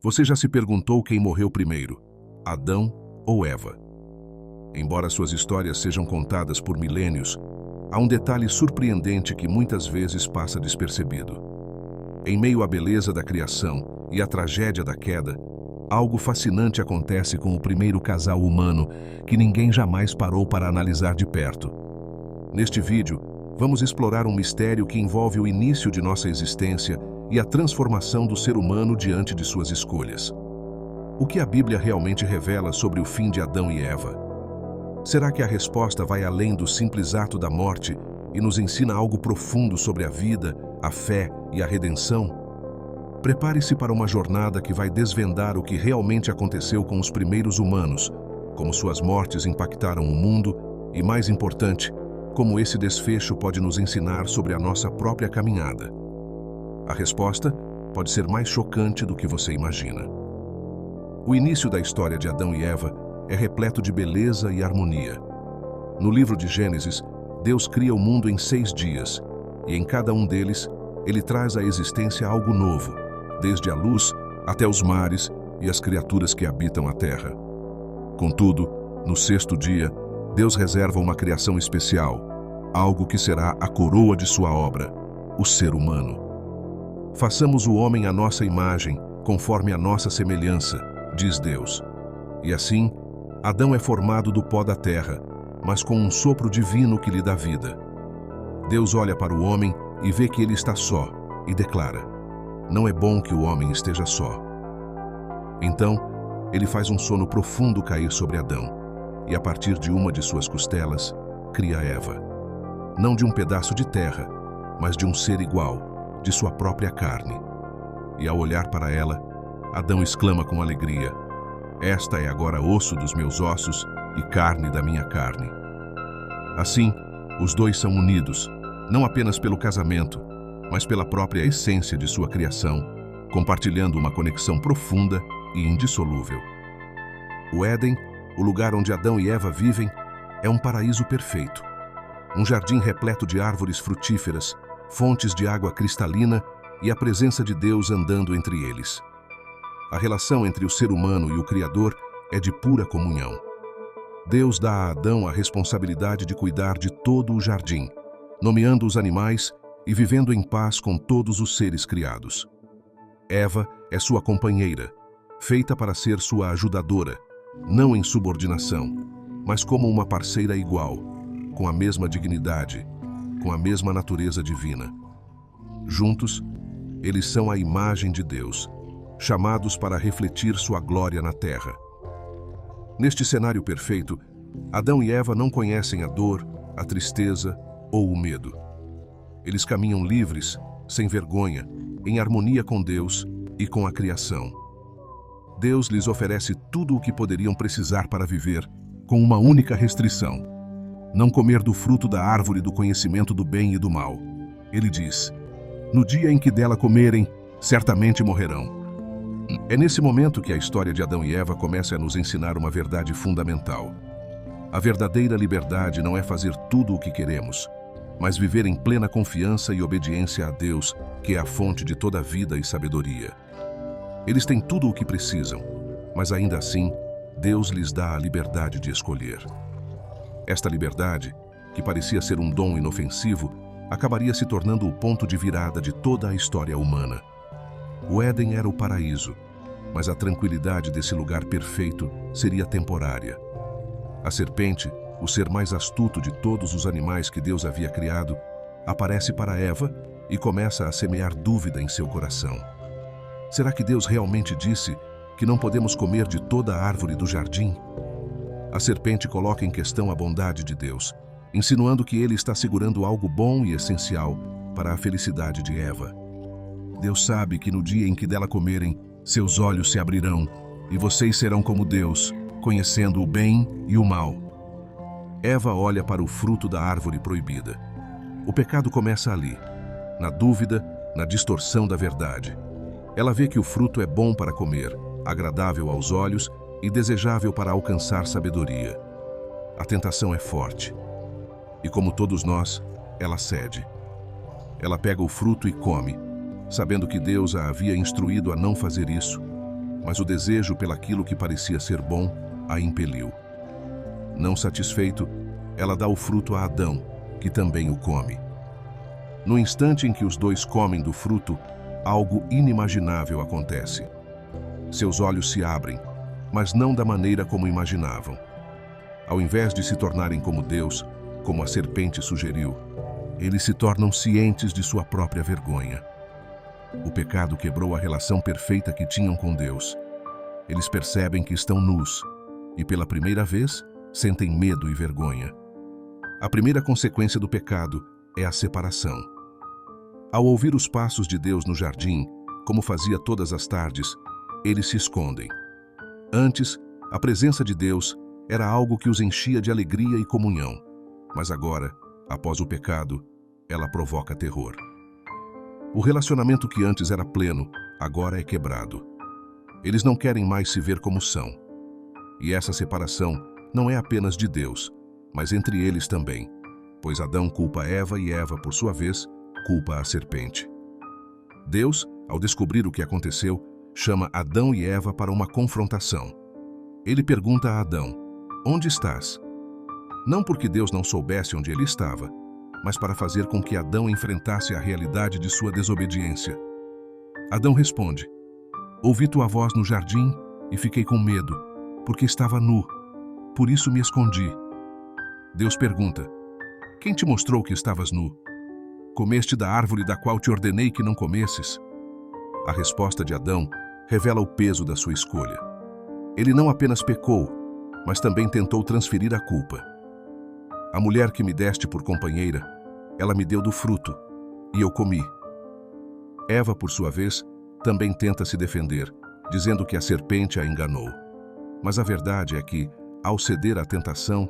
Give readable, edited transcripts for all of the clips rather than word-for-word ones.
Você já se perguntou quem morreu primeiro, Adão ou Eva? Embora suas histórias sejam contadas por milênios, há um detalhe surpreendente que muitas vezes passa despercebido. Em meio à beleza da criação e à tragédia da queda, algo fascinante acontece com o primeiro casal humano que ninguém jamais parou para analisar de perto. Neste vídeo, vamos explorar um mistério que envolve o início de nossa existência e a transformação do ser humano diante de suas escolhas. O que a Bíblia realmente revela sobre o fim de Adão e Eva? Será que a resposta vai além do simples ato da morte e nos ensina algo profundo sobre a vida, a fé e a redenção? Prepare-se para uma jornada que vai desvendar o que realmente aconteceu com os primeiros humanos, como suas mortes impactaram o mundo e, mais importante, como esse desfecho pode nos ensinar sobre a nossa própria caminhada. A resposta pode ser mais chocante do que você imagina. O início da história de Adão e Eva é repleto de beleza e harmonia. No livro de Gênesis, Deus cria o mundo em 6 dias, e em cada um deles, Ele traz à existência algo novo, desde a luz até os mares e as criaturas que habitam a terra. Contudo, no 6º dia, Deus reserva uma criação especial, algo que será a coroa de sua obra, o ser humano. Façamos o homem à nossa imagem, conforme a nossa semelhança, diz Deus. E assim, Adão é formado do pó da terra, mas com um sopro divino que lhe dá vida. Deus olha para o homem e vê que ele está só, e declara: não é bom que o homem esteja só. Então, ele faz um sono profundo cair sobre Adão, e a partir de uma de suas costelas, cria Eva. Não de um pedaço de terra, mas de um ser igual, de sua própria carne. E ao olhar para ela, Adão exclama com alegria: esta é agora osso dos meus ossos e carne da minha carne. Assim, os dois são unidos, não apenas pelo casamento, mas pela própria essência de sua criação, compartilhando uma conexão profunda e indissolúvel. O Éden, o lugar onde Adão e Eva vivem, é um paraíso perfeito. Um jardim repleto de árvores frutíferas, fontes de água cristalina e a presença de Deus andando entre eles. A relação entre o ser humano e o Criador é de pura comunhão. Deus dá a Adão a responsabilidade de cuidar de todo o jardim, nomeando os animais e vivendo em paz com todos os seres criados. Eva é sua companheira, feita para ser sua ajudadora, não em subordinação, mas como uma parceira igual, com a mesma dignidade, com a mesma natureza divina. Juntos, eles são a imagem de Deus, chamados para refletir sua glória na terra. Neste cenário perfeito, Adão e Eva não conhecem a dor, a tristeza ou o medo. Eles caminham livres, sem vergonha, em harmonia com Deus e com a criação. Deus lhes oferece tudo o que poderiam precisar para viver, com uma única restrição: não comer do fruto da árvore do conhecimento do bem e do mal. Ele diz: no dia em que dela comerem, certamente morrerão. É nesse momento que a história de Adão e Eva começa a nos ensinar uma verdade fundamental. A verdadeira liberdade não é fazer tudo o que queremos, mas viver em plena confiança e obediência a Deus, que é a fonte de toda a vida e sabedoria. Eles têm tudo o que precisam, mas ainda assim, Deus lhes dá a liberdade de escolher. Esta liberdade, que parecia ser um dom inofensivo, acabaria se tornando o ponto de virada de toda a história humana. O Éden era o paraíso, mas a tranquilidade desse lugar perfeito seria temporária. A serpente, o ser mais astuto de todos os animais que Deus havia criado, aparece para Eva e começa a semear dúvida em seu coração. Será que Deus realmente disse que não podemos comer de toda a árvore do jardim? A serpente coloca em questão a bondade de Deus, insinuando que ele está segurando algo bom e essencial para a felicidade de Eva. Deus sabe que no dia em que dela comerem, seus olhos se abrirão e vocês serão como Deus, conhecendo o bem e o mal. Eva olha para o fruto da árvore proibida. O pecado começa ali, na dúvida, na distorção da verdade. Ela vê que o fruto é bom para comer, agradável aos olhos e desejável para alcançar sabedoria. A tentação é forte. E como todos nós, ela cede. Ela pega o fruto e come, sabendo que Deus a havia instruído a não fazer isso. mas o desejo pelaquilo que parecia ser bom a impeliu. Não satisfeito, ela dá o fruto a Adão, que também o come. No instante em que os dois comem do fruto, algo inimaginável acontece. Seus olhos se abrem, mas não da maneira como imaginavam. Ao invés de se tornarem como Deus, como a serpente sugeriu, eles se tornam cientes de sua própria vergonha. O pecado quebrou a relação perfeita que tinham com Deus. Eles percebem que estão nus e, pela primeira vez, sentem medo e vergonha. A primeira consequência do pecado é a separação. Ao ouvir os passos de Deus no jardim, como fazia todas as tardes, eles se escondem. Antes, a presença de Deus era algo que os enchia de alegria e comunhão, mas agora, após o pecado, ela provoca terror. O relacionamento que antes era pleno, agora é quebrado. Eles não querem mais se ver como são. E essa separação não é apenas de Deus, mas entre eles também, pois Adão culpa Eva e Eva, por sua vez, culpa a serpente. Deus, ao descobrir o que aconteceu, chama Adão e Eva para uma confrontação. Ele pergunta a Adão: "Onde estás?" Não porque Deus não soubesse onde ele estava, mas para fazer com que Adão enfrentasse a realidade de sua desobediência. Adão responde: "Ouvi tua voz no jardim e fiquei com medo, porque estava nu. Por isso me escondi." Deus pergunta: "Quem te mostrou que estavas nu? Comeste da árvore da qual te ordenei que não comesses?" A resposta de Adão revela o peso da sua escolha. Ele não apenas pecou, mas também tentou transferir a culpa. "A mulher que me deste por companheira, ela me deu do fruto, e eu comi." Eva, por sua vez, também tenta se defender, dizendo que a serpente a enganou. Mas a verdade é que, ao ceder à tentação,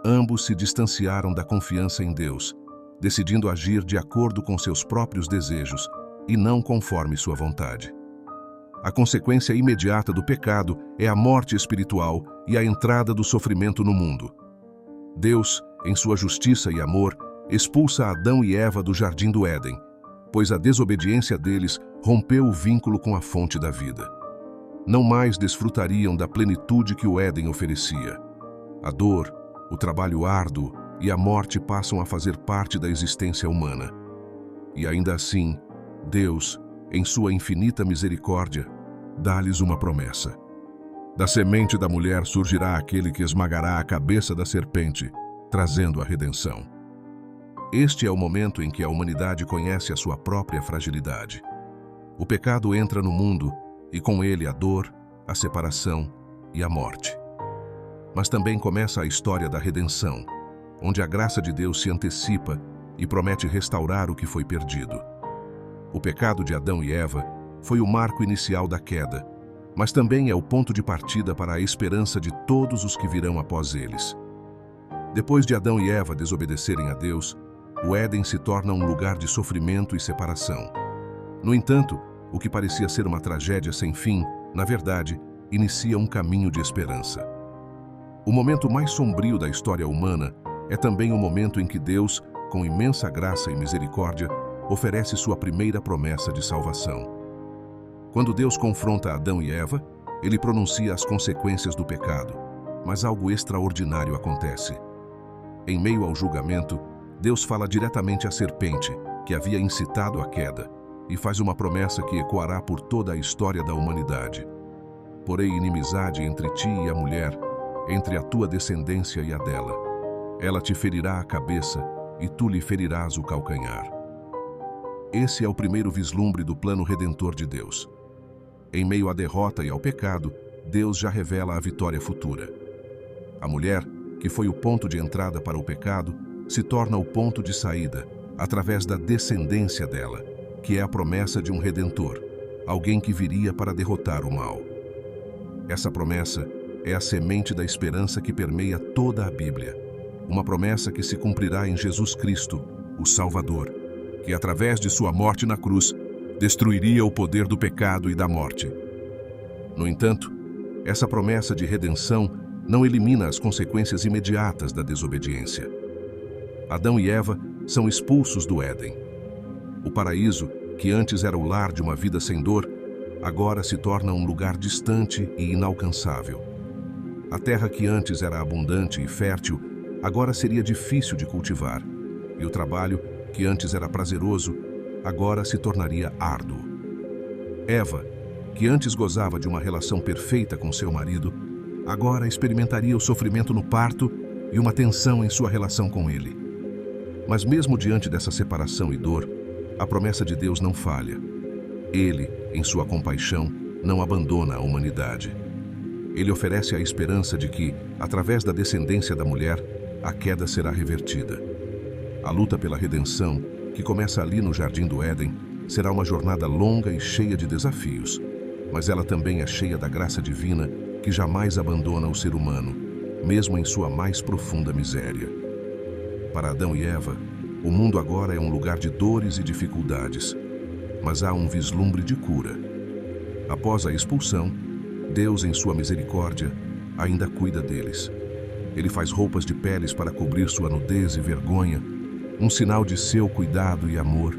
ambos se distanciaram da confiança em Deus, decidindo agir de acordo com seus próprios desejos e não conforme sua vontade. A consequência imediata do pecado é a morte espiritual e a entrada do sofrimento no mundo. Deus, em sua justiça e amor, expulsa Adão e Eva do jardim do Éden, pois a desobediência deles rompeu o vínculo com a fonte da vida. Não mais desfrutariam da plenitude que o Éden oferecia. A dor, o trabalho árduo e a morte passam a fazer parte da existência humana. E ainda assim, Deus, em sua infinita misericórdia, dá-lhes uma promessa. Da semente da mulher surgirá aquele que esmagará a cabeça da serpente, trazendo a redenção. Este é o momento em que a humanidade conhece a sua própria fragilidade. O pecado entra no mundo e com ele a dor, a separação e a morte. Mas também começa a história da redenção, onde a graça de Deus se antecipa e promete restaurar o que foi perdido. O pecado de Adão e Eva foi o marco inicial da queda, mas também é o ponto de partida para a esperança de todos os que virão após eles. Depois de Adão e Eva desobedecerem a Deus, o Éden se torna um lugar de sofrimento e separação. No entanto, o que parecia ser uma tragédia sem fim, na verdade, inicia um caminho de esperança. O momento mais sombrio da história humana é também o momento em que Deus, com imensa graça e misericórdia, oferece sua primeira promessa de salvação. Quando Deus confronta Adão e Eva, ele pronuncia as consequências do pecado, mas algo extraordinário acontece. Em meio ao julgamento, Deus fala diretamente à serpente, que havia incitado a queda, e faz uma promessa que ecoará por toda a história da humanidade. "Porei inimizade entre ti e a mulher, entre a tua descendência e a dela. Ela te ferirá a cabeça, e tu lhe ferirás o calcanhar." Esse é o primeiro vislumbre do plano redentor de Deus. Em meio à derrota e ao pecado, Deus já revela a vitória futura. A mulher, que foi o ponto de entrada para o pecado, se torna o ponto de saída, através da descendência dela, que é a promessa de um redentor, alguém que viria para derrotar o mal. Essa promessa é a semente da esperança que permeia toda a Bíblia, uma promessa que se cumprirá em Jesus Cristo, o Salvador, que através de sua morte na cruz, destruiria o poder do pecado e da morte. No entanto, essa promessa de redenção não elimina as consequências imediatas da desobediência. Adão e Eva são expulsos do Éden. O paraíso, que antes era o lar de uma vida sem dor, agora se torna um lugar distante e inalcançável. A terra que antes era abundante e fértil, agora seria difícil de cultivar, e o trabalho, que antes era prazeroso, agora se tornaria árduo. Eva, que antes gozava de uma relação perfeita com seu marido, agora experimentaria o sofrimento no parto e uma tensão em sua relação com ele. Mas mesmo diante dessa separação e dor, a promessa de Deus não falha. Ele, em sua compaixão, não abandona a humanidade. Ele oferece a esperança de que, através da descendência da mulher, a queda será revertida. A luta pela redenção, que começa ali no Jardim do Éden, será uma jornada longa e cheia de desafios, mas ela também é cheia da graça divina que jamais abandona o ser humano, mesmo em sua mais profunda miséria. Para Adão e Eva, o mundo agora é um lugar de dores e dificuldades, mas há um vislumbre de cura. Após a expulsão, Deus, em sua misericórdia, ainda cuida deles. Ele faz roupas de peles para cobrir sua nudez e vergonha, um sinal de seu cuidado e amor,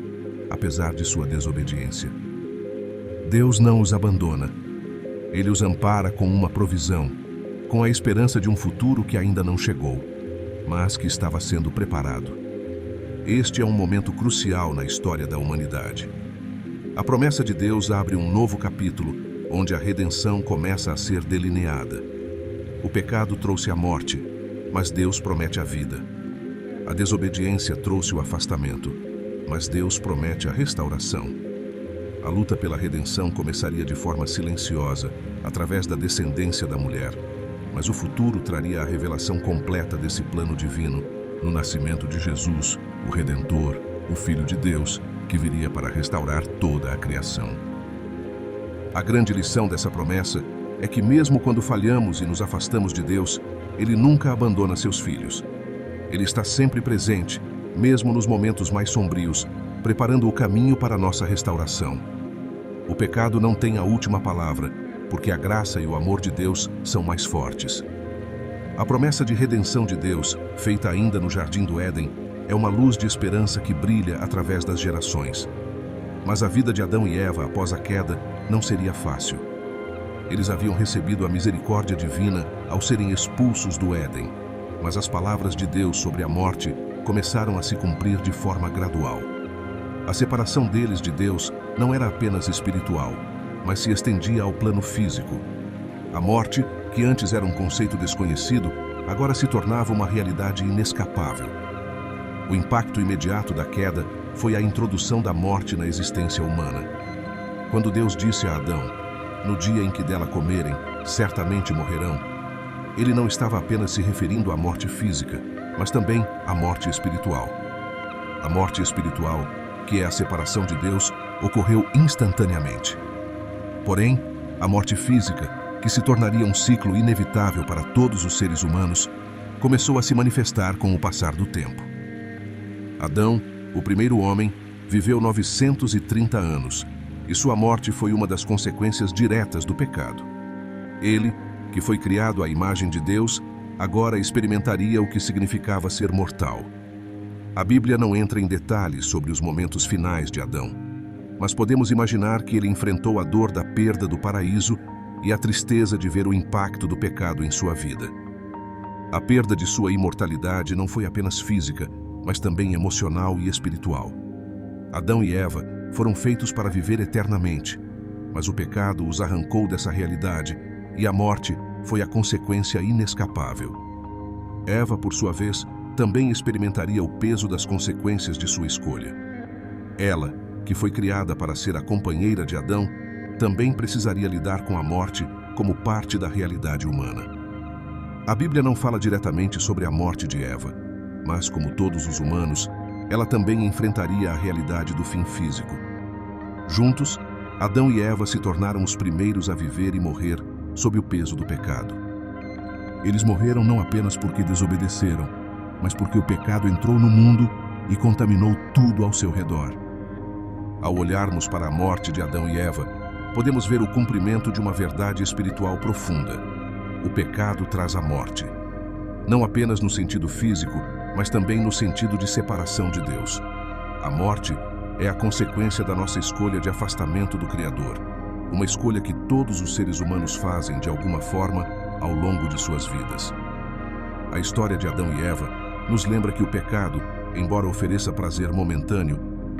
apesar de sua desobediência. Deus não os abandona. Ele os ampara com uma provisão, com a esperança de um futuro que ainda não chegou, mas que estava sendo preparado. Este é um momento crucial na história da humanidade. A promessa de Deus abre um novo capítulo, onde a redenção começa a ser delineada. O pecado trouxe a morte, mas Deus promete a vida. A desobediência trouxe o afastamento, mas Deus promete a restauração. A luta pela redenção começaria de forma silenciosa, através da descendência da mulher, mas o futuro traria a revelação completa desse plano divino no nascimento de Jesus, o Redentor, o Filho de Deus, que viria para restaurar toda a criação. A grande lição dessa promessa é que mesmo quando falhamos e nos afastamos de Deus, Ele nunca abandona seus filhos. Ele está sempre presente, mesmo nos momentos mais sombrios, preparando o caminho para a nossa restauração. O pecado não tem a última palavra, porque a graça e o amor de Deus são mais fortes. A promessa de redenção de Deus, feita ainda no Jardim do Éden, é uma luz de esperança que brilha através das gerações. Mas a vida de Adão e Eva após a queda não seria fácil. Eles haviam recebido a misericórdia divina ao serem expulsos do Éden, mas as palavras de Deus sobre a morte começaram a se cumprir de forma gradual. A separação deles de Deus não era apenas espiritual, mas se estendia ao plano físico. A morte, que antes era um conceito desconhecido, agora se tornava uma realidade inescapável. O impacto imediato da queda foi a introdução da morte na existência humana. Quando Deus disse a Adão, no dia em que dela comerem, certamente morrerão, Ele não estava apenas se referindo à morte física, mas também à morte espiritual. A morte espiritual, que é a separação de Deus, ocorreu instantaneamente. Porém, a morte física, que se tornaria um ciclo inevitável para todos os seres humanos, começou a se manifestar com o passar do tempo. Adão, o primeiro homem, viveu 930 anos, e sua morte foi uma das consequências diretas do pecado. Ele, que foi criado à imagem de Deus, agora experimentaria o que significava ser mortal. A Bíblia não entra em detalhes sobre os momentos finais de Adão, mas podemos imaginar que ele enfrentou a dor da perda do paraíso e a tristeza de ver o impacto do pecado em sua vida. A perda de sua imortalidade não foi apenas física, mas também emocional e espiritual. Adão e Eva foram feitos para viver eternamente, mas o pecado os arrancou dessa realidade e a morte foi a consequência inescapável. Eva, por sua vez, também experimentaria o peso das consequências de sua escolha. Ela, que foi criada para ser a companheira de Adão, também precisaria lidar com a morte como parte da realidade humana. A Bíblia não fala diretamente sobre a morte de Eva, mas, como todos os humanos, ela também enfrentaria a realidade do fim físico. Juntos, Adão e Eva se tornaram os primeiros a viver e morrer sob o peso do pecado. Eles morreram não apenas porque desobedeceram, mas porque o pecado entrou no mundo e contaminou tudo ao seu redor. Ao olharmos para a morte de Adão e Eva, podemos ver o cumprimento de uma verdade espiritual profunda. O pecado traz a morte, não apenas no sentido físico, mas também no sentido de separação de Deus. A morte é a consequência da nossa escolha de afastamento do Criador. uma escolha que todos os seres humanos fazem de alguma forma ao longo de suas vidas. A história de Adão e Eva nos lembra que o pecado, embora ofereça prazer momentâneo,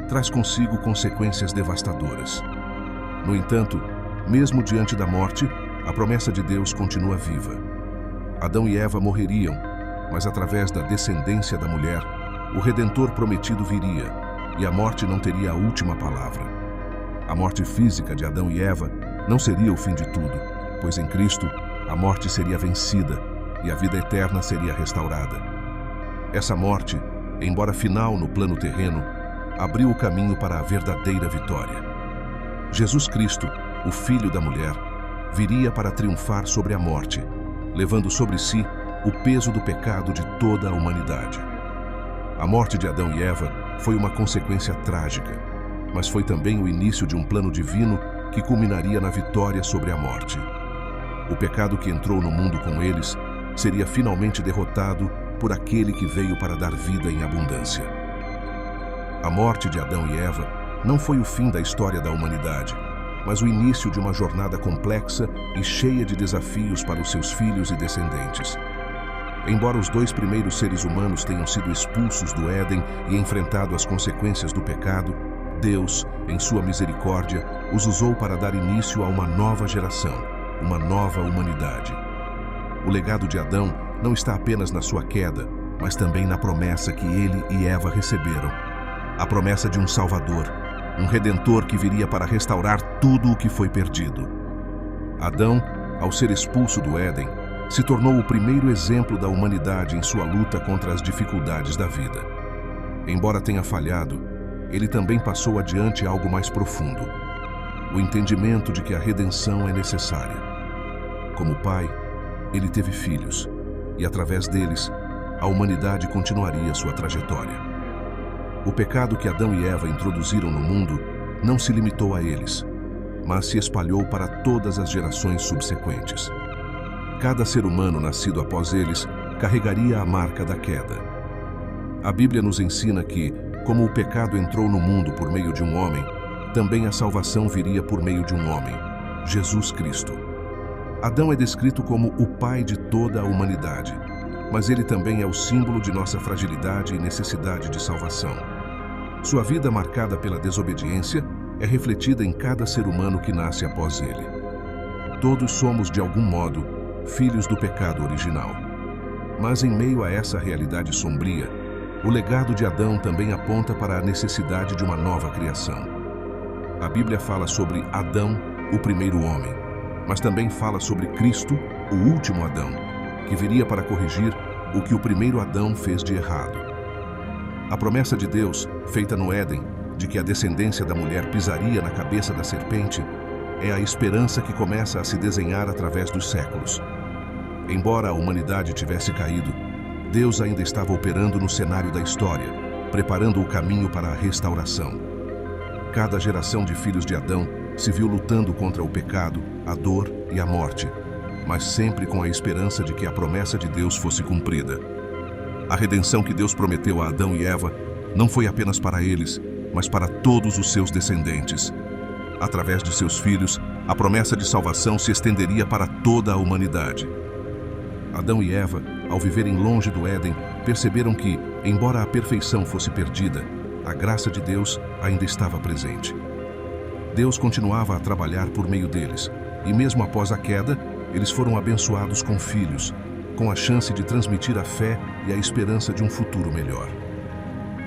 traz consigo consequências devastadoras. No entanto, mesmo diante da morte, a promessa de Deus continua viva. Adão e Eva morreriam, mas através da descendência da mulher, o Redentor prometido viria, e a morte não teria a última palavra. A morte física de Adão e Eva não seria o fim de tudo, pois em Cristo a morte seria vencida e a vida eterna seria restaurada. Essa morte, embora final no plano terreno, abriu o caminho para a verdadeira vitória. Jesus Cristo, o Filho da mulher, viria para triunfar sobre a morte, levando sobre si o peso do pecado de toda a humanidade. A morte de Adão e Eva foi uma consequência trágica, mas foi também o início de um plano divino que culminaria na vitória sobre a morte. O pecado que entrou no mundo com eles seria finalmente derrotado por aquele que veio para dar vida em abundância. A morte de Adão e Eva não foi o fim da história da humanidade, mas o início de uma jornada complexa e cheia de desafios para os seus filhos e descendentes. Embora os dois primeiros seres humanos tenham sido expulsos do Éden e enfrentado as consequências do pecado, Deus, em sua misericórdia, os usou para dar início a uma nova geração, uma nova humanidade. O legado de Adão não está apenas na sua queda, mas também na promessa que ele e Eva receberam. A promessa de um Salvador, um Redentor que viria para restaurar tudo o que foi perdido. Adão, ao ser expulso do Éden, se tornou o primeiro exemplo da humanidade em sua luta contra as dificuldades da vida. Embora tenha falhado, ele também passou adiante algo mais profundo: o entendimento de que a redenção é necessária. Como pai, ele teve filhos, e através deles, a humanidade continuaria sua trajetória. O pecado que Adão e Eva introduziram no mundo não se limitou a eles, mas se espalhou para todas as gerações subsequentes. Cada ser humano nascido após eles carregaria a marca da queda. A Bíblia nos ensina que, como o pecado entrou no mundo por meio de um homem, também a salvação viria por meio de um homem, Jesus Cristo. Adão é descrito como o pai de toda a humanidade, mas ele também é o símbolo de nossa fragilidade e necessidade de salvação. Sua vida, marcada pela desobediência, é refletida em cada ser humano que nasce após ele. Todos somos, de algum modo, filhos do pecado original. Mas em meio a essa realidade sombria, o legado de Adão também aponta para a necessidade de uma nova criação. A Bíblia fala sobre Adão, o primeiro homem, mas também fala sobre Cristo, o último Adão, que viria para corrigir o que o primeiro Adão fez de errado. A promessa de Deus, feita no Éden, de que a descendência da mulher pisaria na cabeça da serpente, é a esperança que começa a se desenhar através dos séculos. Embora a humanidade tivesse caído, Deus ainda estava operando no cenário da história, preparando o caminho para a restauração. Cada geração de filhos de Adão se viu lutando contra o pecado, a dor e a morte, mas sempre com a esperança de que a promessa de Deus fosse cumprida. A redenção que Deus prometeu a Adão e Eva não foi apenas para eles, mas para todos os seus descendentes. Através de seus filhos, a promessa de salvação se estenderia para toda a humanidade. Adão e Eva, ao viverem longe do Éden, perceberam que, embora a perfeição fosse perdida, a graça de Deus ainda estava presente. Deus continuava a trabalhar por meio deles, e mesmo após a queda, eles foram abençoados com filhos, com a chance de transmitir a fé e a esperança de um futuro melhor.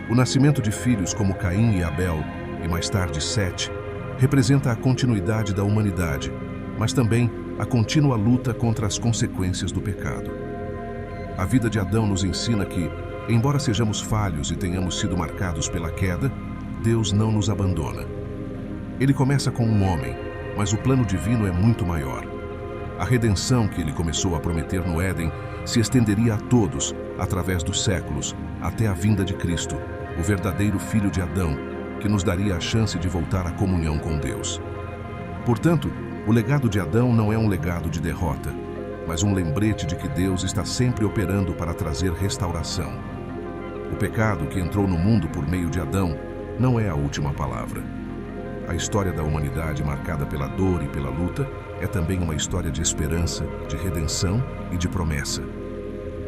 O nascimento de filhos como Caim e Abel, e mais tarde Sete, representa a continuidade da humanidade, mas também a contínua luta contra as consequências do pecado. A vida de Adão nos ensina que, embora sejamos falhos e tenhamos sido marcados pela queda, Deus não nos abandona. Ele começa com um homem, mas o plano divino é muito maior. A redenção que ele começou a prometer no Éden se estenderia a todos, através dos séculos, até a vinda de Cristo, o verdadeiro Filho de Adão, que nos daria a chance de voltar à comunhão com Deus. Portanto, o legado de Adão não é um legado de derrota, mas um lembrete de que Deus está sempre operando para trazer restauração. O pecado que entrou no mundo por meio de Adão não é a última palavra. A história da humanidade, marcada pela dor e pela luta, é também uma história de esperança, de redenção e de promessa.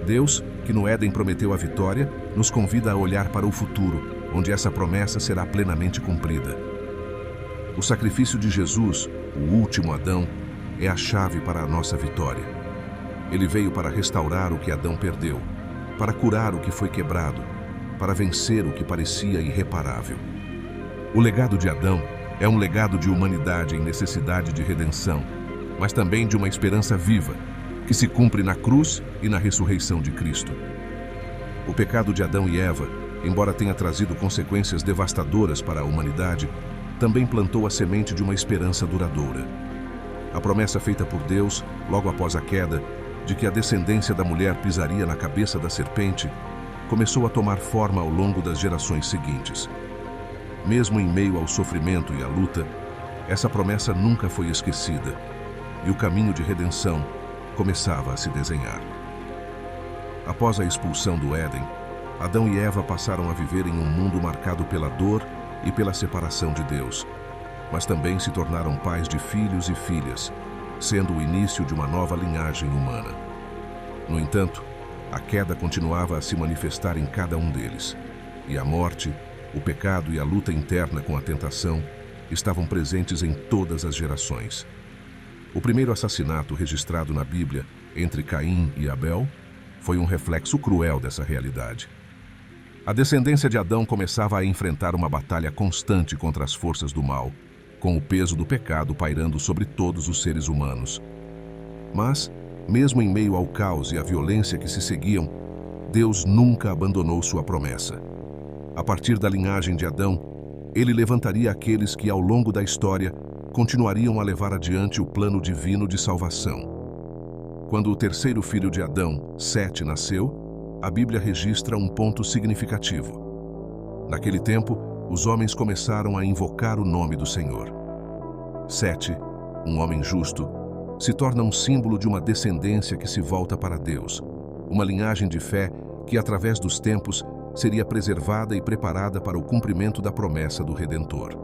Deus, que no Éden prometeu a vitória, nos convida a olhar para o futuro, onde essa promessa será plenamente cumprida. O sacrifício de Jesus, o último Adão, é a chave para a nossa vitória. Ele veio para restaurar o que Adão perdeu, para curar o que foi quebrado, para vencer o que parecia irreparável. O legado de Adão é um legado de humanidade em necessidade de redenção, mas também de uma esperança viva, que se cumpre na cruz e na ressurreição de Cristo. O pecado de Adão e Eva, embora tenha trazido consequências devastadoras para a humanidade, também plantou a semente de uma esperança duradoura. A promessa feita por Deus, logo após a queda, de que a descendência da mulher pisaria na cabeça da serpente, começou a tomar forma ao longo das gerações seguintes. Mesmo em meio ao sofrimento e à luta, essa promessa nunca foi esquecida, e o caminho de redenção começava a se desenhar. Após a expulsão do Éden, Adão e Eva passaram a viver em um mundo marcado pela dor e pela separação de Deus, mas também se tornaram pais de filhos e filhas, sendo o início de uma nova linhagem humana. No entanto, a queda continuava a se manifestar em cada um deles, e a morte, o pecado e a luta interna com a tentação estavam presentes em todas as gerações. O primeiro assassinato registrado na Bíblia entre Caim e Abel foi um reflexo cruel dessa realidade. A descendência de Adão começava a enfrentar uma batalha constante contra as forças do mal, com o peso do pecado pairando sobre todos os seres humanos. Mas, mesmo em meio ao caos e à violência que se seguiam, Deus nunca abandonou sua promessa. A partir da linhagem de Adão, ele levantaria aqueles que, ao longo da história, continuariam a levar adiante o plano divino de salvação. Quando o terceiro filho de Adão, Sete, nasceu, a Bíblia registra um ponto significativo. Naquele tempo, os homens começaram a invocar o nome do Senhor. Sete, um homem justo, se torna um símbolo de uma descendência que se volta para Deus, uma linhagem de fé que, através dos tempos, seria preservada e preparada para o cumprimento da promessa do Redentor.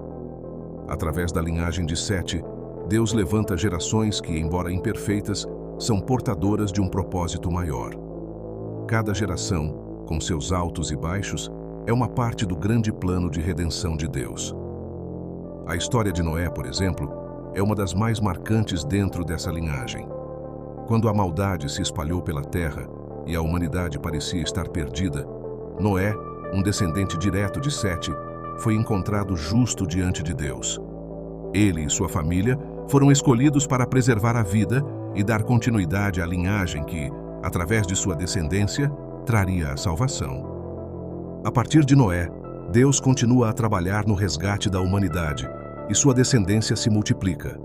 Através da linhagem de Sete, Deus levanta gerações que, embora imperfeitas, são portadoras de um propósito maior. Cada geração, com seus altos e baixos, é uma parte do grande plano de redenção de Deus. A história de Noé, por exemplo, é uma das mais marcantes dentro dessa linhagem. Quando a maldade se espalhou pela terra e a humanidade parecia estar perdida, Noé, um descendente direto de Sete, foi encontrado justo diante de Deus. Ele e sua família foram escolhidos para preservar a vida e dar continuidade à linhagem que, através de sua descendência, traria a salvação. A partir de Noé, Deus continua a trabalhar no resgate da humanidade e sua descendência se multiplica.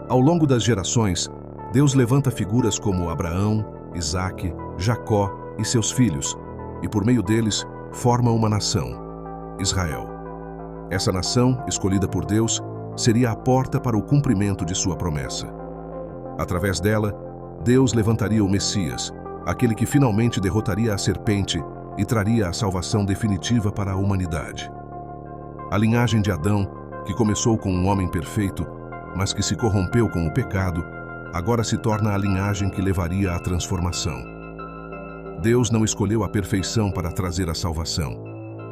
Ao longo das gerações, Deus levanta figuras como Abraão, Isaque, Jacó e seus filhos, e por meio deles forma uma nação, Israel. Essa nação, escolhida por Deus, seria a porta para o cumprimento de sua promessa. Através dela, Deus levantaria o Messias, aquele que finalmente derrotaria a serpente e traria a salvação definitiva para a humanidade. A linhagem de Adão, que começou com um homem perfeito, mas que se corrompeu com o pecado, agora se torna a linhagem que levaria à transformação. Deus não escolheu a perfeição para trazer a salvação,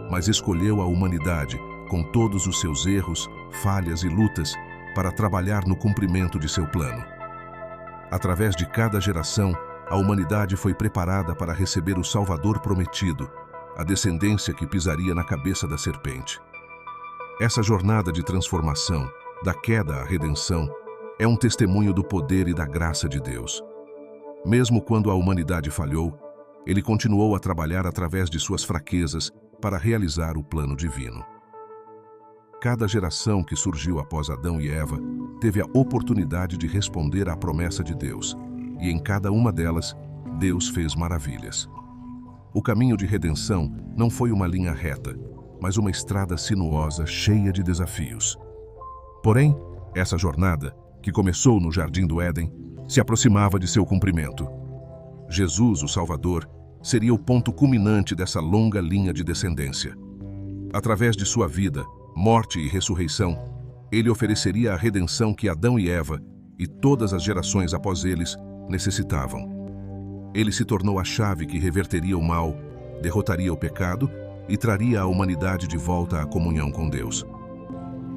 mas escolheu a humanidade, com todos os seus erros, falhas e lutas, para trabalhar no cumprimento de seu plano. Através de cada geração, a humanidade foi preparada para receber o Salvador prometido, a descendência que pisaria na cabeça da serpente. Essa jornada de transformação, da queda à redenção, é um testemunho do poder e da graça de Deus. Mesmo quando a humanidade falhou, Ele continuou a trabalhar através de suas fraquezas para realizar o plano divino. Cada geração que surgiu após Adão e Eva teve a oportunidade de responder à promessa de Deus, e em cada uma delas, Deus fez maravilhas. O caminho de redenção não foi uma linha reta, mas uma estrada sinuosa cheia de desafios. Porém, essa jornada, que começou no Jardim do Éden, se aproximava de seu cumprimento. Jesus, o Salvador, seria o ponto culminante dessa longa linha de descendência. Através de sua vida, morte e ressurreição, ele ofereceria a redenção que Adão e Eva, e todas as gerações após eles, necessitavam. Ele se tornou a chave que reverteria o mal, derrotaria o pecado e traria a humanidade de volta à comunhão com Deus.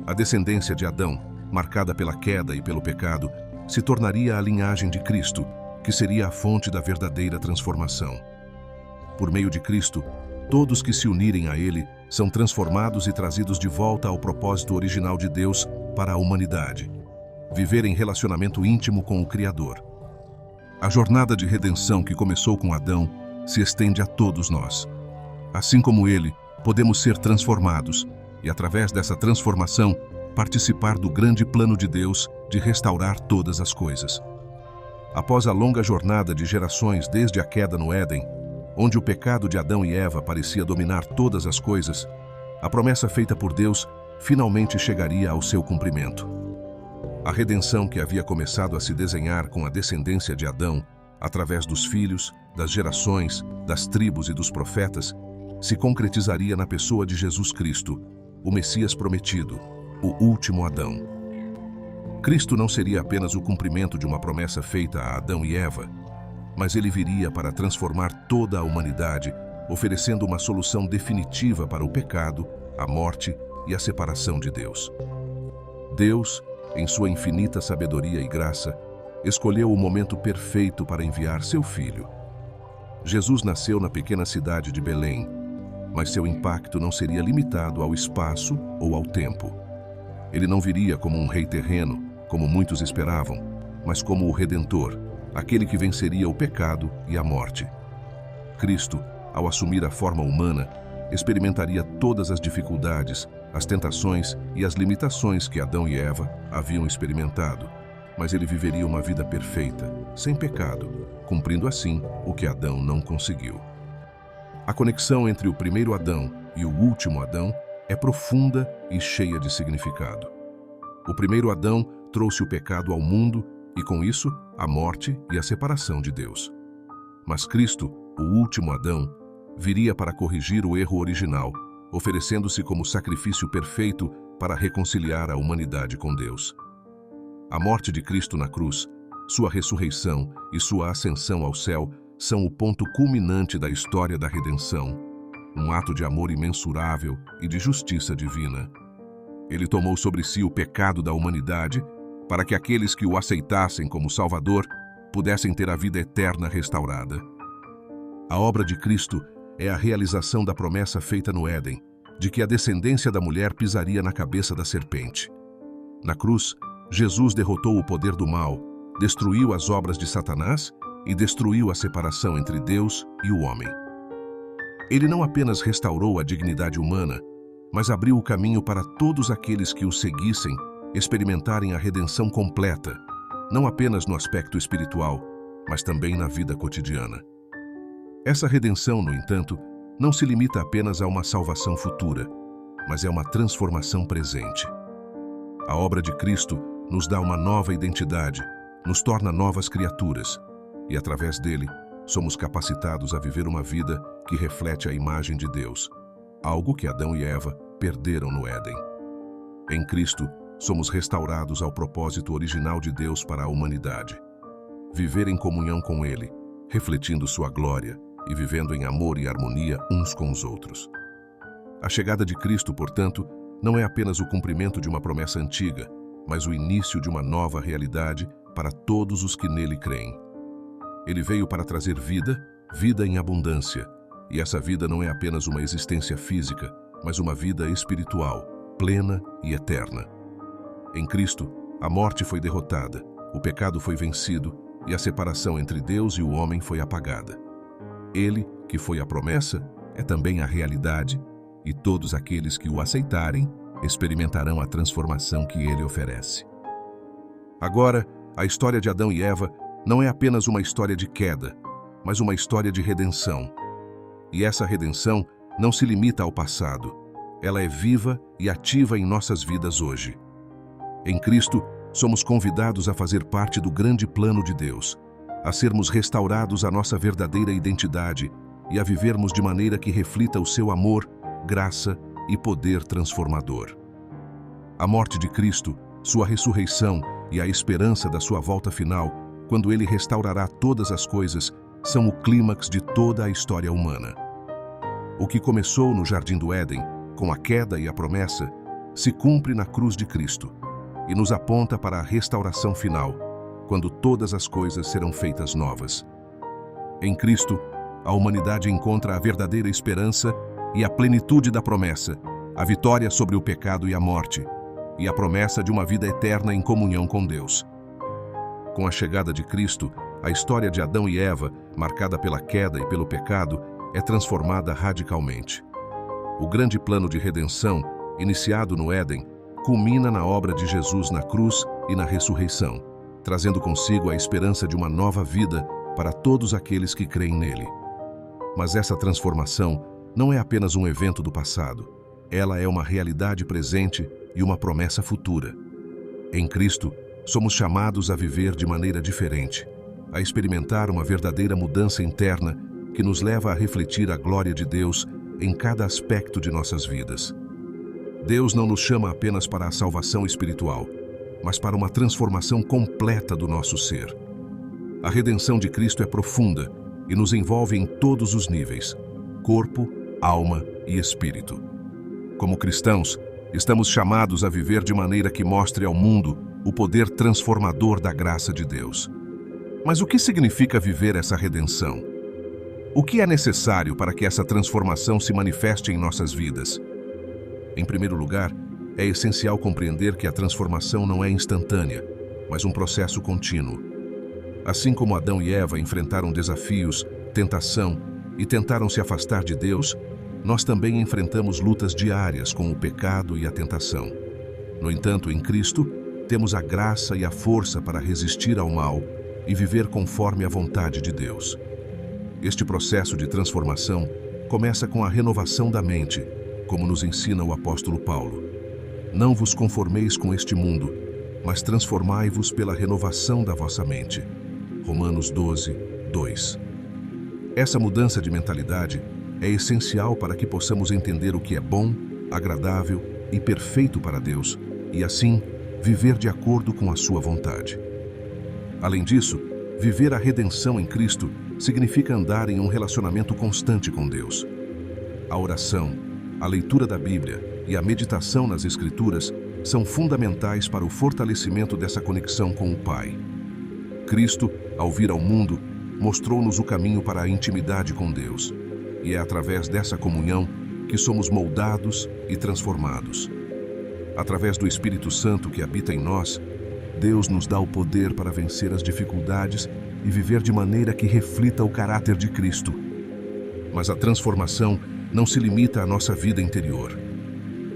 A descendência de Adão, marcada pela queda e pelo pecado, se tornaria a linhagem de Cristo, que seria a fonte da verdadeira transformação. Por meio de Cristo, todos que se unirem a Ele são transformados e trazidos de volta ao propósito original de Deus para a humanidade: viver em relacionamento íntimo com o Criador. A jornada de redenção que começou com Adão se estende a todos nós. Assim como ele, podemos ser transformados e, através dessa transformação, participar do grande plano de Deus de restaurar todas as coisas. Após a longa jornada de gerações desde a queda no Éden, onde o pecado de Adão e Eva parecia dominar todas as coisas, a promessa feita por Deus finalmente chegaria ao seu cumprimento. A redenção que havia começado a se desenhar com a descendência de Adão, através dos filhos, das gerações, das tribos e dos profetas, se concretizaria na pessoa de Jesus Cristo, o Messias prometido, o último Adão. Cristo não seria apenas o cumprimento de uma promessa feita a Adão e Eva, mas ele viria para transformar toda a humanidade, oferecendo uma solução definitiva para o pecado, a morte e a separação de Deus. Deus, em sua infinita sabedoria e graça, escolheu o momento perfeito para enviar seu Filho. Jesus nasceu na pequena cidade de Belém, mas seu impacto não seria limitado ao espaço ou ao tempo. Ele não viria como um rei terreno, como muitos esperavam, mas como o Redentor, aquele que venceria o pecado e a morte. Cristo, ao assumir a forma humana, experimentaria todas as dificuldades, as tentações e as limitações que Adão e Eva haviam experimentado, mas ele viveria uma vida perfeita, sem pecado, cumprindo assim o que Adão não conseguiu. A conexão entre o primeiro Adão e o último Adão é profunda e cheia de significado. O primeiro Adão trouxe o pecado ao mundo e, com isso, a morte e a separação de Deus. Mas Cristo, o último Adão, viria para corrigir o erro original, oferecendo-se como sacrifício perfeito para reconciliar a humanidade com Deus. A morte de Cristo na cruz, sua ressurreição e sua ascensão ao céu são o ponto culminante da história da redenção, um ato de amor imensurável e de justiça divina. Ele tomou sobre si o pecado da humanidade para que aqueles que o aceitassem como Salvador pudessem ter a vida eterna restaurada. A obra de Cristo é a realização da promessa feita no Éden, de que a descendência da mulher pisaria na cabeça da serpente. Na cruz, Jesus derrotou o poder do mal, destruiu as obras de Satanás e destruiu a separação entre Deus e o homem. Ele não apenas restaurou a dignidade humana, mas abriu o caminho para todos aqueles que o seguissem experimentarem a redenção completa, não apenas no aspecto espiritual, mas também na vida cotidiana. Essa redenção, no entanto, não se limita apenas a uma salvação futura, mas é uma transformação presente. A obra de Cristo nos dá uma nova identidade, nos torna novas criaturas, e através dele, somos capacitados a viver uma vida que reflete a imagem de Deus, algo que Adão e Eva perderam no Éden. Em Cristo, somos restaurados ao propósito original de Deus para a humanidade. Viver em comunhão com Ele, refletindo sua glória e vivendo em amor e harmonia uns com os outros. A chegada de Cristo, portanto, não é apenas o cumprimento de uma promessa antiga, mas o início de uma nova realidade para todos os que nele creem. Ele veio para trazer vida, vida em abundância, e essa vida não é apenas uma existência física, mas uma vida espiritual, plena e eterna. Em Cristo, a morte foi derrotada, o pecado foi vencido e a separação entre Deus e o homem foi apagada. Ele, que foi a promessa, é também a realidade, e todos aqueles que o aceitarem experimentarão a transformação que ele oferece. Agora, a história de Adão e Eva não é apenas uma história de queda, mas uma história de redenção. E essa redenção não se limita ao passado, ela é viva e ativa em nossas vidas hoje. Em Cristo, somos convidados a fazer parte do grande plano de Deus, a sermos restaurados à nossa verdadeira identidade e a vivermos de maneira que reflita o seu amor, graça e poder transformador. A morte de Cristo, sua ressurreição e a esperança da sua volta final, quando ele restaurará todas as coisas, são o clímax de toda a história humana. O que começou no Jardim do Éden, com a queda e a promessa, se cumpre na cruz de Cristo e nos aponta para a restauração final, quando todas as coisas serão feitas novas. Em Cristo, a humanidade encontra a verdadeira esperança e a plenitude da promessa, a vitória sobre o pecado e a morte, e a promessa de uma vida eterna em comunhão com Deus. Com a chegada de Cristo, a história de Adão e Eva, marcada pela queda e pelo pecado, é transformada radicalmente. O grande plano de redenção, iniciado no Éden, culmina na obra de Jesus na cruz e na ressurreição, trazendo consigo a esperança de uma nova vida para todos aqueles que creem nele. Mas essa transformação não é apenas um evento do passado. Ela é uma realidade presente e uma promessa futura. Em Cristo, somos chamados a viver de maneira diferente, a experimentar uma verdadeira mudança interna que nos leva a refletir a glória de Deus em cada aspecto de nossas vidas. Deus não nos chama apenas para a salvação espiritual, mas para uma transformação completa do nosso ser. A redenção de Cristo é profunda e nos envolve em todos os níveis: corpo, alma e espírito. Como cristãos, estamos chamados a viver de maneira que mostre ao mundo o poder transformador da graça de Deus. Mas o que significa viver essa redenção? O que é necessário para que essa transformação se manifeste em nossas vidas? Em primeiro lugar, é essencial compreender que a transformação não é instantânea, mas um processo contínuo. Assim como Adão e Eva enfrentaram desafios, tentação e tentaram se afastar de Deus, nós também enfrentamos lutas diárias com o pecado e a tentação. No entanto, em Cristo, temos a graça e a força para resistir ao mal e viver conforme a vontade de Deus. Este processo de transformação começa com a renovação da mente, como nos ensina o apóstolo Paulo. Não vos conformeis com este mundo, mas transformai-vos pela renovação da vossa mente. Romanos 12, 2. Essa mudança de mentalidade é essencial para que possamos entender o que é bom, agradável e perfeito para Deus e, assim, viver de acordo com a sua vontade. Além disso, viver a redenção em Cristo significa andar em um relacionamento constante com Deus. A oração, a leitura da Bíblia e a meditação nas Escrituras são fundamentais para o fortalecimento dessa conexão com o Pai. Cristo, ao vir ao mundo, mostrou-nos o caminho para a intimidade com Deus. E é através dessa comunhão que somos moldados e transformados. Através do Espírito Santo que habita em nós, Deus nos dá o poder para vencer as dificuldades e viver de maneira que reflita o caráter de Cristo. Mas a transformação não se limita à nossa vida interior.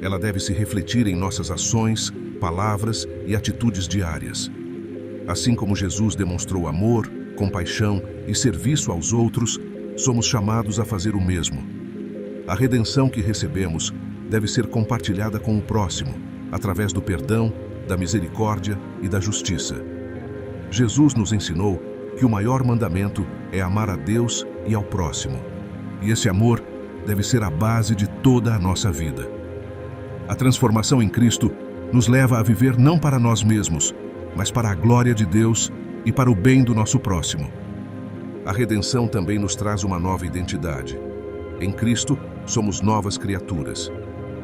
Ela deve se refletir em nossas ações, palavras e atitudes diárias. Assim como Jesus demonstrou amor, compaixão e serviço aos outros, somos chamados a fazer o mesmo. A redenção que recebemos deve ser compartilhada com o próximo, através do perdão, da misericórdia e da justiça. Jesus nos ensinou que o maior mandamento é amar a Deus e ao próximo. E esse amor deve ser a base de toda a nossa vida. A transformação em Cristo nos leva a viver não para nós mesmos, mas para a glória de Deus e para o bem do nosso próximo. A redenção também nos traz uma nova identidade. Em Cristo, somos novas criaturas.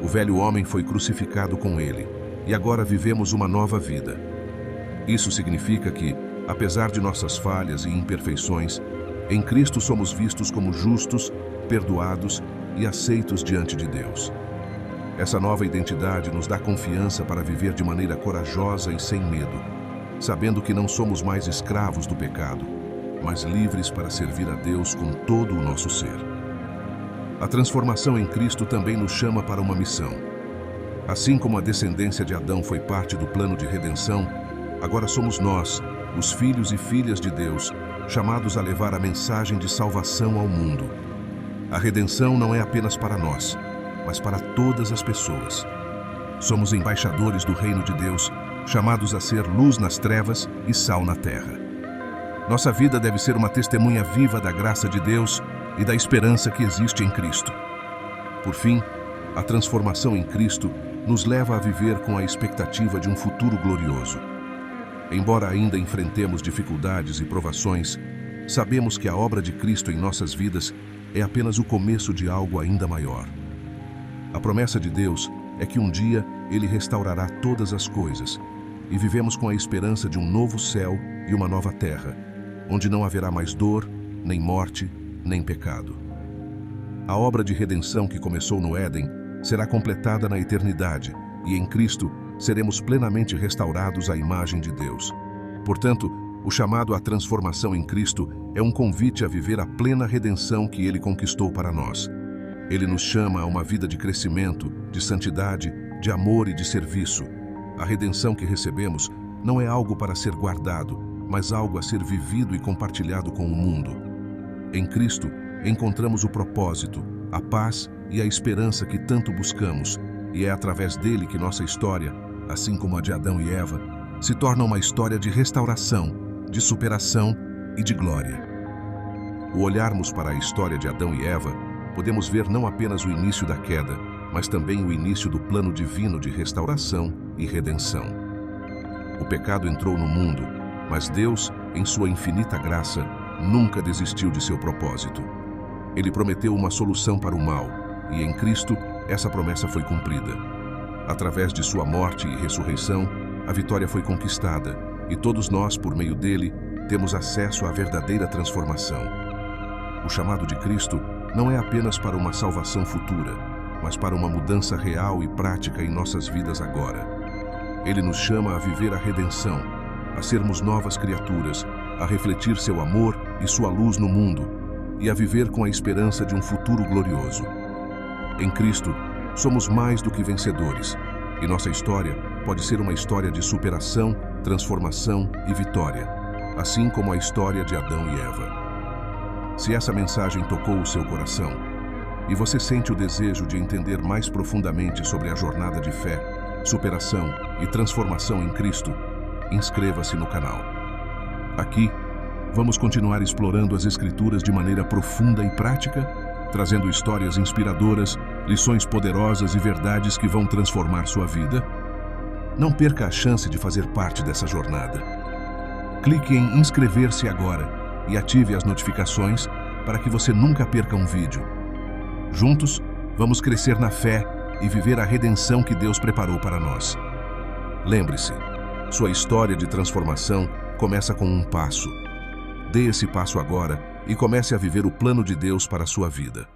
O velho homem foi crucificado com ele, e agora vivemos uma nova vida. Isso significa que, apesar de nossas falhas e imperfeições, em Cristo somos vistos como justos, perdoados e aceitos diante de Deus. Essa nova identidade nos dá confiança para viver de maneira corajosa e sem medo, sabendo que não somos mais escravos do pecado, mas livres para servir a Deus com todo o nosso ser. A transformação em Cristo também nos chama para uma missão. Assim como a descendência de Adão foi parte do plano de redenção, agora somos nós, os filhos e filhas de Deus, chamados a levar a mensagem de salvação ao mundo. A redenção não é apenas para nós, mas para todas as pessoas. Somos embaixadores do reino de Deus, chamados a ser luz nas trevas e sal na terra. Nossa vida deve ser uma testemunha viva da graça de Deus e da esperança que existe em Cristo. Por fim, a transformação em Cristo nos leva a viver com a expectativa de um futuro glorioso. Embora ainda enfrentemos dificuldades e provações, sabemos que a obra de Cristo em nossas vidas é apenas o começo de algo ainda maior. A promessa de Deus é que um dia Ele restaurará todas as coisas e vivemos com a esperança de um novo céu e uma nova terra, onde não haverá mais dor, nem morte, nem pecado. A obra de redenção que começou no Éden será completada na eternidade e em Cristo seremos plenamente restaurados à imagem de Deus. Portanto, o chamado à transformação em Cristo é um convite a viver a plena redenção que Ele conquistou para nós. Ele nos chama a uma vida de crescimento, de santidade, de amor e de serviço. A redenção que recebemos não é algo para ser guardado, mas algo a ser vivido e compartilhado com o mundo. Em Cristo, encontramos o propósito, a paz e a esperança que tanto buscamos, e é através dele que nossa história, assim como a de Adão e Eva, se torna uma história de restauração, de superação e de glória. Ao olharmos para a história de Adão e Eva, podemos ver não apenas o início da queda, mas também o início do plano divino de restauração e redenção. O pecado entrou no mundo, mas Deus, em sua infinita graça, nunca desistiu de seu propósito. Ele prometeu uma solução para o mal, e em Cristo, essa promessa foi cumprida. Através de sua morte e ressurreição, a vitória foi conquistada, e todos nós, por meio dele, temos acesso à verdadeira transformação. O chamado de Cristo não é apenas para uma salvação futura, mas para uma mudança real e prática em nossas vidas agora. Ele nos chama a viver a redenção, a sermos novas criaturas, a refletir seu amor e sua luz no mundo, e a viver com a esperança de um futuro glorioso. Em Cristo, somos mais do que vencedores, e nossa história pode ser uma história de superação, transformação e vitória, assim como a história de Adão e Eva. Se essa mensagem tocou o seu coração, e você sente o desejo de entender mais profundamente sobre a jornada de fé, superação e transformação em Cristo, inscreva-se no canal. Aqui, vamos continuar explorando as Escrituras de maneira profunda e prática, trazendo histórias inspiradoras, lições poderosas e verdades que vão transformar sua vida. Não perca a chance de fazer parte dessa jornada. Clique em inscrever-se agora e ative as notificações para que você nunca perca um vídeo. Juntos, vamos crescer na fé e viver a redenção que Deus preparou para nós. Lembre-se, sua história de transformação começa com um passo. Dê esse passo agora e comece a viver o plano de Deus para a sua vida.